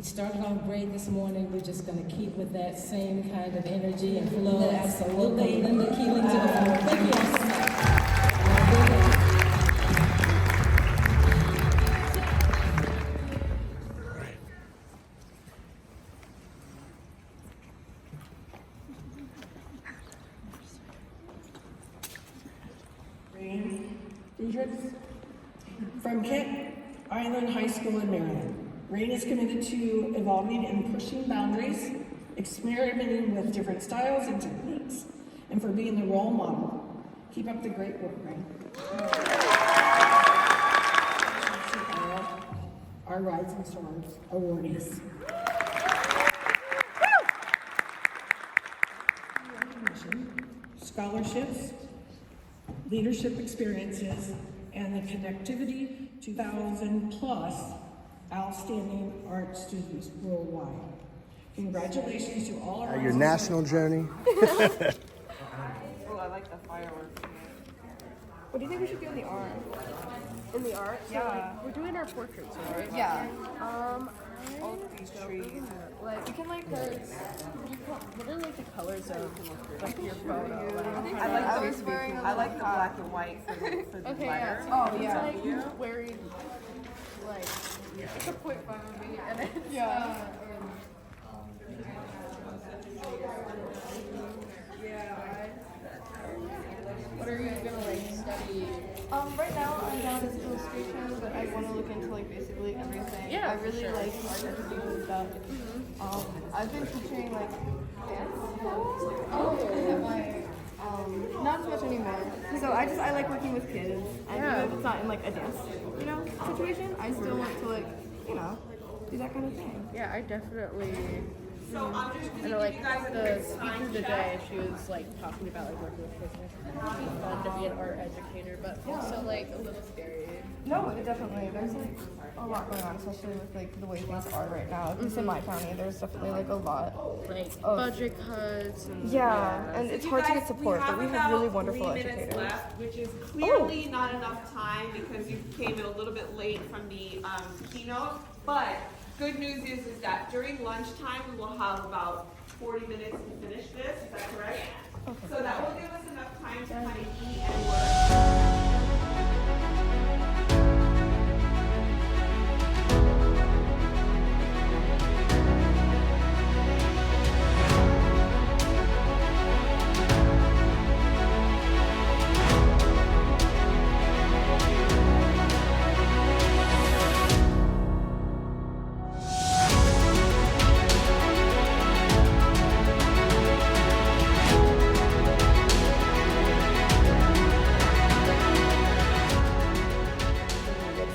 started off great this morning. We're just going to keep with that same kind of energy and flow. Absolutely. Welcome Linda Keeling to the floor. Thank you. From Kent Island High School in Maryland, Rain is committed to evolving and pushing boundaries, experimenting with different styles and techniques, and for being the role model. Keep up the great work, Rain. Our Rising Stars awardees. Scholarships, leadership experiences, and the connectivity to 1,000 plus outstanding art students worldwide. Congratulations to all our your national journey. Oh, I like the fireworks. What do you think we should do in the art? In the art? So, Yeah. we're doing our portraits, right? Yeah. All of these trees. Like, we can like what are like the colors of like your photo? Like, I like the black and white for the okay, letter. yeah. So it's like you wearing like it's a point five of me and it's what are you gonna like study? Right now I'm down as illustration, but I want to look into like basically everything. Yeah, I really sure. like art and stuff. I've been teaching like dance. At my not as much anymore. So I like working with kids, and even if it's not in like a dance, situation, I still want to like, do that kind of thing. Yeah, I definitely. I know, like the speaker today, she was like talking about like working with kids. It's fun to be an art educator, but also like a little scary. No, definitely. There's like a lot going on, especially with like the way things are right now. At least in my county, there's definitely like a lot. Like budget cuts. And, and it's hard to get support, but we have really wonderful 3 minutes educators. left, which is clearly not enough time because you came in a little bit late from the keynote. But good news is that during lunchtime we will have about 40 minutes to finish this. Is that correct? Okay. So that will give us enough time to kind of eat and work.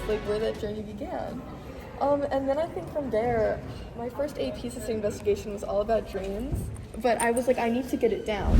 Like where that journey began. And then I think from there, my first AP system investigation was all about dreams, but I was like, I need to get it down.